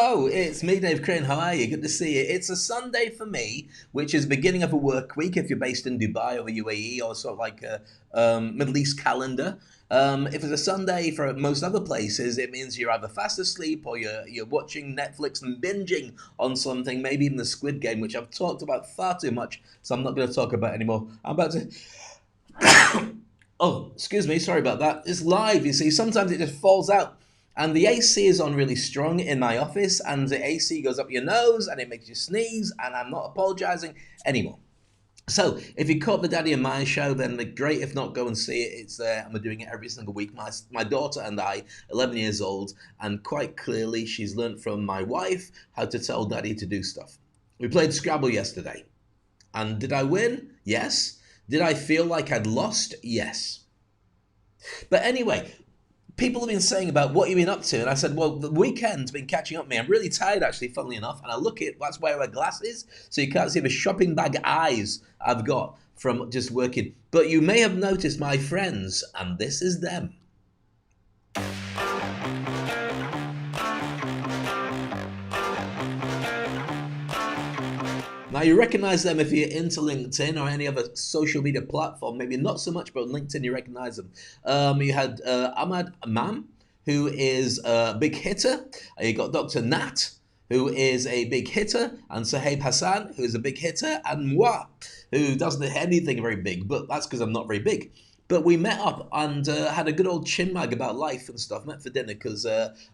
Hello, it's me, Dave Crane. How are you? Good to see you. It's a Sunday for me, which is the beginning of a work week if you're based in Dubai or the UAE or sort of like a Middle East calendar. If it's a Sunday for most other places, it means you're either fast asleep or you're watching Netflix and binging on something, maybe even the Squid Game, which I've talked about far too much, so I'm not going to talk about anymore. I'm about to. Oh, excuse me, sorry about that. It's live, you see. Sometimes it just falls out. And the AC is on really strong in my office, and the AC goes up your nose and it makes you sneeze, and I'm not apologizing anymore. So, if you caught the Daddy and Maya show, then great. If not, go and see it. It's there, and we're doing it every single week. My daughter and I, 11 years old, and quite clearly she's learnt from my wife how to tell Daddy to do stuff. We played Scrabble yesterday. And did I win? Yes. Did I feel like I'd lost? Yes. But anyway, people have been saying about what you've been up to, and I said, well, the weekend's been catching up with me. I'm really tired, actually, funnily enough, and I look at, that's why I wear glasses, so you can't see the shopping bag eyes I've got from just working. But you may have noticed my friends, and this is them. Now, you recognize them if you're into LinkedIn or any other social media platform. Maybe not so much, but on LinkedIn, you recognize them. You had Ahmad Imam, who is a big hitter. You got Dr. Nat, who is a big hitter, and Sahib Hassan, who is a big hitter, and moi, who doesn't hit anything very big, but that's because I'm not very big. But we met up and had a good old chin mag about life and stuff. Met for dinner because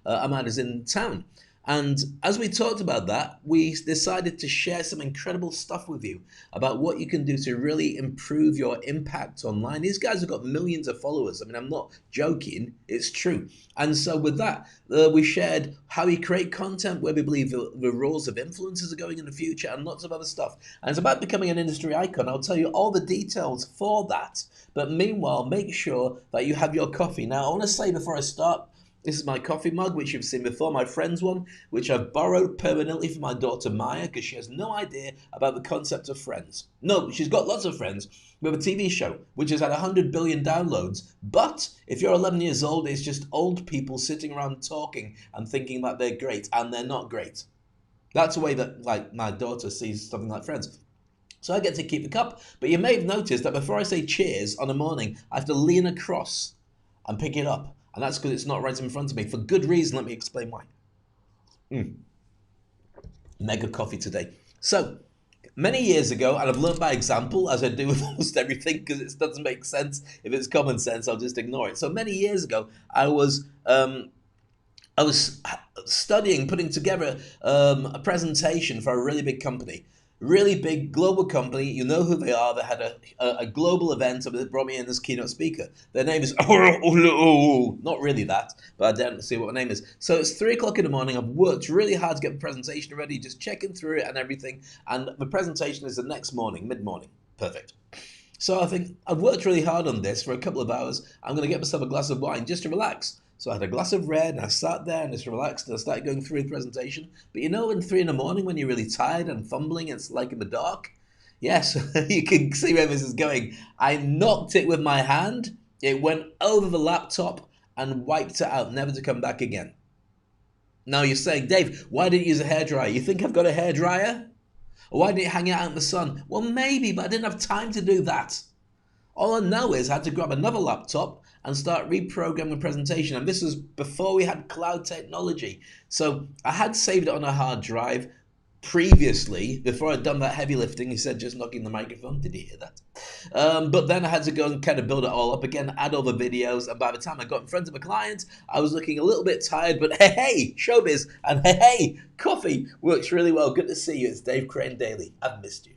Ahmad is in town. And as we talked about that, we decided to share some incredible stuff with you about what you can do to really improve your impact online. These guys have got millions of followers. I mean, I'm not joking, it's true. And so with that, we shared how we create content, where we believe the roles of influencers are going in the future, and lots of other stuff. And it's about becoming an industry icon. I'll tell you all the details for that. But meanwhile, make sure that you have your coffee. Now, I want to say before I start, this is my coffee mug, which you've seen before, my friend's one, which I've borrowed permanently from my daughter Maya because she has no idea about the concept of friends. No, she's got lots of friends. We have a TV show which has had 100 billion downloads, but if you're 11 years old, it's just old people sitting around talking and thinking that they're great, and they're not great. That's the way that, like, my daughter sees something like Friends. So I get to keep the cup, but you may have noticed that before I say cheers on a morning, I have to lean across and pick it up. And that's because it's not right in front of me. For good reason, let me explain why. Mega coffee today. So, many years ago, and I've learned by example, as I do with almost everything, because it doesn't make sense. If it's common sense, I'll just ignore it. So many years ago, I was studying, putting together a presentation for a really big company. Really big global company. You know who they are. They had a global event, and they brought me in as keynote speaker. Their name is not really that, but I don't see what my name is. So it's 3 o'clock in the morning. I've worked really hard to get the presentation ready, just checking through it and everything. And the presentation is the next morning, mid-morning. Perfect. So I think I've worked really hard on this for a couple of hours. I'm going to get myself a glass of wine just to relax. So I had a glass of red, and I sat there and just relaxed, and I started going through the presentation. But you know, in 3 in the morning when you're really tired and fumbling, it's like in the dark? Yes, you can see where this is going. I knocked it with my hand. It went over the laptop and wiped it out, never to come back again. Now you're saying, Dave, why didn't you use a hairdryer? You think I've got a hairdryer? Or why didn't it hang out in the sun? Well, maybe, but I didn't have time to do that. All I know is I had to grab another laptop and start reprogramming the presentation. And this was before we had cloud technology. So I had saved it on a hard drive previously, before I'd done that heavy lifting. He said, just knocking the microphone. Did he hear that? But then I had to go and kind of build it all up again, add all the videos. And by the time I got in front of a client, I was looking a little bit tired. But hey, showbiz and hey, coffee works really well. Good to see you. It's Dave Crane Daily. I've missed you.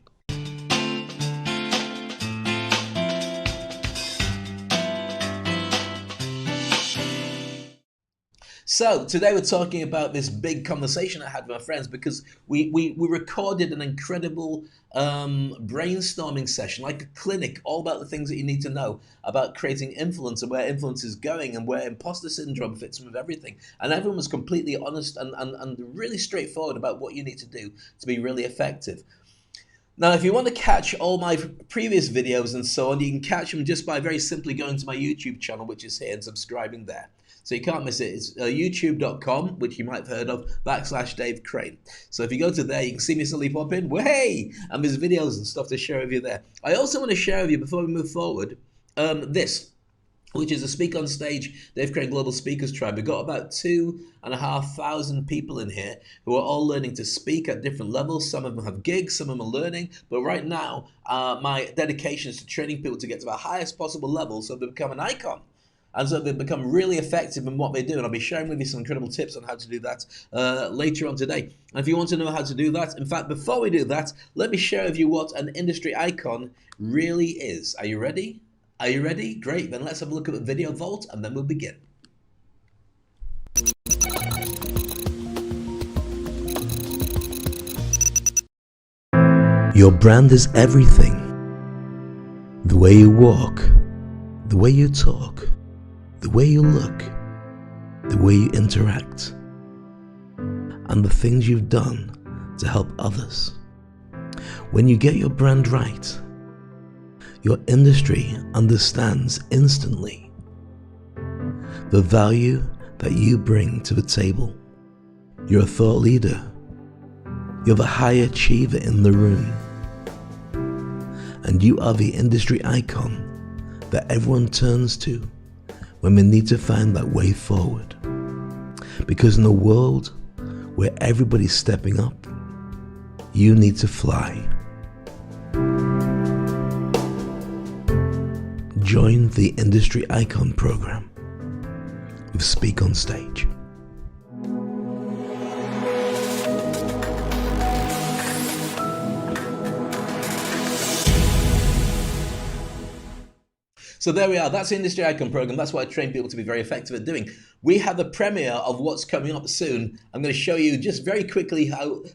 So today we're talking about this big conversation I had with my friends, because we recorded an incredible brainstorming session, like a clinic, all about the things that you need to know about creating influence and where influence is going and where imposter syndrome fits in with everything. And everyone was completely honest and really straightforward about what you need to do to be really effective. Now, if you want to catch all my previous videos and so on, you can catch them just by very simply going to my YouTube channel, which is here, and subscribing there. So you can't miss it. It's youtube.com, which you might have heard of, /Dave Crane. So if you go to there, you can see me suddenly pop in. Way! And there's videos and stuff to share with you there. I also want to share with you, before we move forward, this, which is a Speak on Stage Dave Crane Global Speakers Tribe. We've got about 2,500 people in here who are all learning to speak at different levels. Some of them have gigs, some of them are learning. But right now, my dedication is to training people to get to the highest possible level so they become an icon. And so they become really effective in what they do. And I'll be sharing with you some incredible tips on how to do that later on today. And if you want to know how to do that, in fact, before we do that, let me share with you what an industry icon really is. Are you ready? Are you ready? Great, then let's have a look at the video vault and then we'll begin. Your brand is everything. The way you walk, the way you talk, the way you look, the way you interact, and the things you've done to help others. When you get your brand right, your industry understands instantly the value that you bring to the table. You're a thought leader. You're the high achiever in the room. And you are the industry icon that everyone turns to when they need to find that way forward. Because in a world where everybody's stepping up, you need to fly. Join the Industry Icon program with Speak on Stage. So there we are. That's the Industry Icon program. That's what I train people to be very effective at doing. We have the premiere of what's coming up soon. I'm going to show you just very quickly how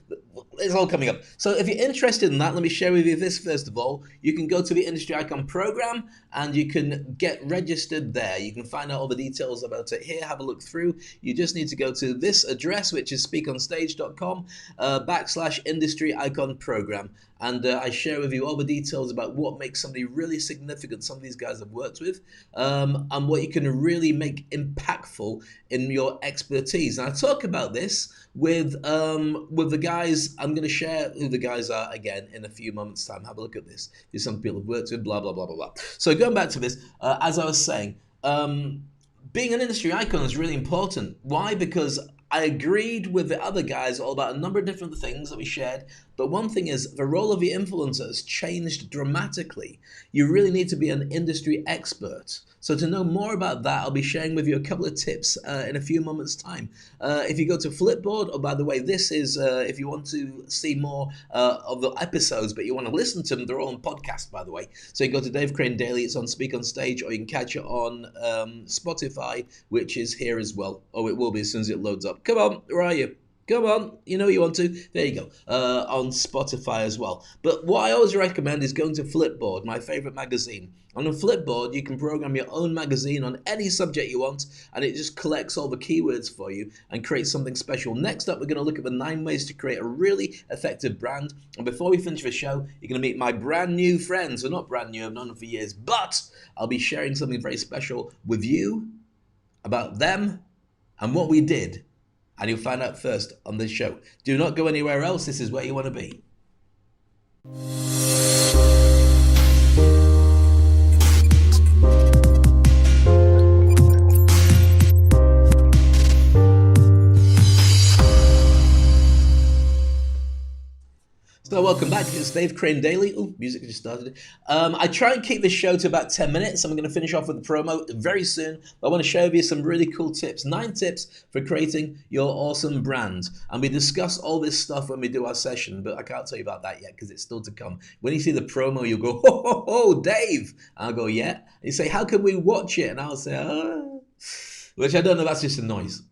it's all coming up. So if you're interested in that, let me share with you this first of all. You can go to the Industry Icon program and you can get registered there. You can find out all the details about it here, have a look through. You just need to go to this address, which is speakonstage.com /Industry Icon program. And I share with you all the details about what makes somebody really significant, some of these guys I've worked with, and what you can really make impactful in your expertise. And I talk about this with the guys. I'm going to share who the guys are again in a few moments' time. Have a look at this. There's some people I've worked with, blah, blah, blah, blah, blah. So going back to this, as I was saying, being an industry icon is really important. Why? Because I agreed with the other guys all about a number of different things that we shared, but one thing is the role of the influencer has changed dramatically. You really need to be an industry expert. So to know more about that, I'll be sharing with you a couple of tips in a few moments' time. If you go to Flipboard, oh, by the way, this is if you want to see more of the episodes, but you want to listen to them, they're all on podcast, by the way. So you go to Dave Crane Daily, it's on Speak on Stage, or you can catch it on Spotify, which is here as well. Oh, it will be as soon as it loads up. Come on, where are you? Come on, you know you want to. There you go, on Spotify as well. But what I always recommend is going to Flipboard, my favorite magazine. On a Flipboard, you can program your own magazine on any subject you want, and it just collects all the keywords for you and creates something special. Next up, we're going to look at the 9 ways to create a really effective brand. And before we finish the show, you're going to meet my brand new friends. They're not brand new, I've known them for years, but I'll be sharing something very special with you about them and what we did. And you'll find out first on this show. Do not go anywhere else. This is where you want to be. So welcome back. It's Dave Crane Daily. Oh, music just started. I try and keep this show to about 10 minutes. I'm going to finish off with the promo very soon. But I want to share with you some really cool tips. 9 tips for creating your awesome brand. And we discuss all this stuff when we do our session, but I can't tell you about that yet because it's still to come. When you see the promo, you'll go, ho, ho, ho, Dave. And I'll go, yeah. And you say, how can we watch it? And I'll say, which I don't know, that's just a noise.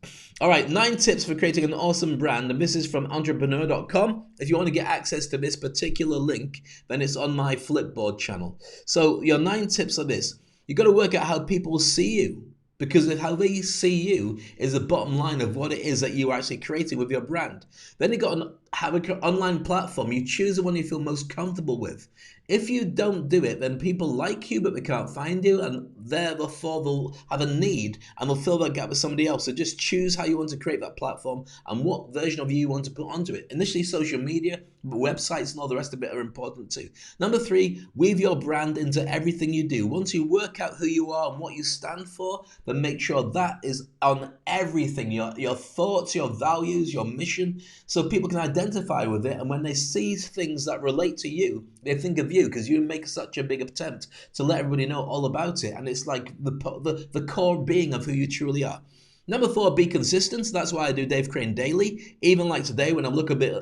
All right, 9 tips for creating an awesome brand, and this is from entrepreneur.com. If you want to get access to this particular link, then it's on my Flipboard channel. So your 9 tips are this. You've got to work out how people see you, because how they see you is the bottom line of what it is that you are actually creating with your brand. Then you've got have an online platform, you choose the one you feel most comfortable with. If you don't do it, then people like you, but they can't find you, and therefore they'll have a need and they'll fill that gap with somebody else. So just choose how you want to create that platform and what version of you want to put onto it. Initially, social media, but websites and all the rest of it are important too. Number 3, weave your brand into everything you do. Once you work out who you are and what you stand for, then make sure that is on everything, your thoughts, your values, your mission, so people can identify with it. And when they see things that relate to you, they think of you, because you make such a big attempt to let everybody know all about it. And it's like the core being of who you truly are. Number 4, be consistent. That's why I do Dave Crane Daily. Even like today when I look a bit,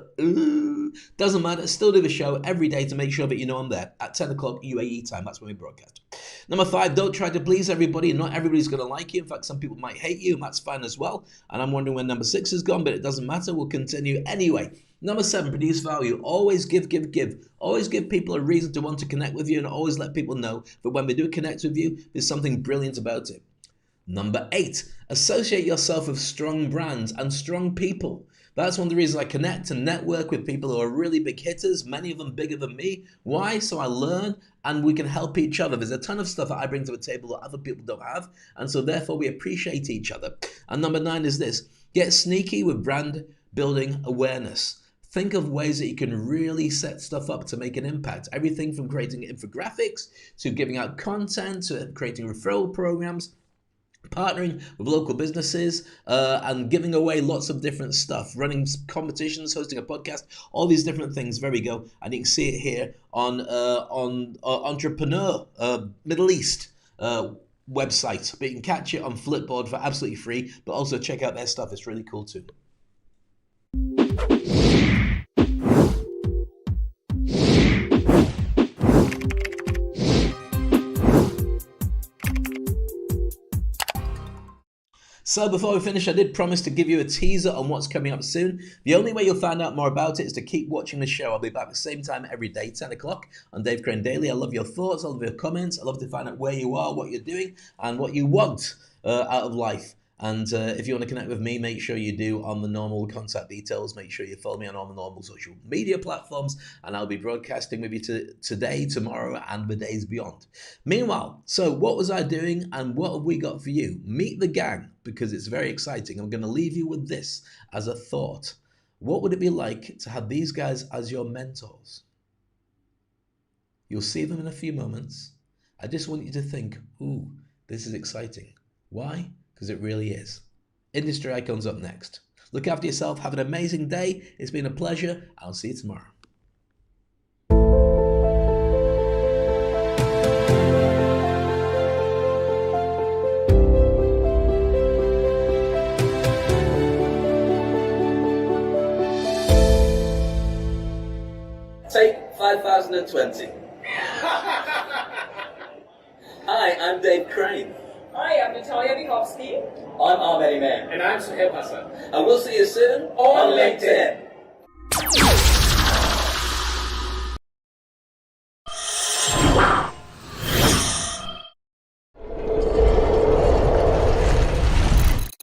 doesn't matter, still do the show every day to make sure that you know I'm there at 10 o'clock UAE time. That's when we broadcast. Number 5, don't try to please everybody. Not everybody's going to like you. In fact, some people might hate you, and that's fine as well. And I'm wondering when number 6 is gone, but it doesn't matter. We'll continue anyway. Number 7, produce value. Always give. Always give people a reason to want to connect with you, and always let people know that when they do connect with you, there's something brilliant about it. Number 8, associate yourself with strong brands and strong people. That's one of the reasons I connect and network with people who are really big hitters, many of them bigger than me. Why? So I learn and we can help each other. There's a ton of stuff that I bring to the table that other people don't have, and so therefore we appreciate each other. And number 9 is this: get sneaky with brand building awareness. Think of ways that you can really set stuff up to make an impact. Everything from creating infographics to giving out content to creating referral programs, partnering with local businesses, and giving away lots of different stuff, running competitions, hosting a podcast, all these different things. There we go. And you can see it here on Entrepreneur Middle East website. But you can catch it on Flipboard for absolutely free, but also check out their stuff. It's really cool too. So before we finish, I did promise to give you a teaser on what's coming up soon. The only way you'll find out more about it is to keep watching the show. I'll be back at the same time every day, 10 o'clock on Dave Crane Daily. I love your thoughts, I love your comments. I love to find out where you are, what you're doing, and what you want out of life. And if you want to connect with me, make sure you do on the normal contact details. Make sure you follow me on all the normal social media platforms, and I'll be broadcasting with you today, tomorrow, and the days beyond. Meanwhile, so what was I doing and what have we got for you? Meet the gang, because it's very exciting. I'm going to leave you with this as a thought. What would it be like to have these guys as your mentors? You'll see them in a few moments. I just want you to think, ooh, this is exciting. Why? Because it really is. Industry Icons up next. Look after yourself. Have an amazing day. It's been a pleasure. I'll see you tomorrow. Take 5020. Hi, I'm Dave Crane. Hi, I'm Natalia Vikovsky. I'm Ahmed Imam. And I'm Suhail Hassan. And we'll see you soon on LinkedIn.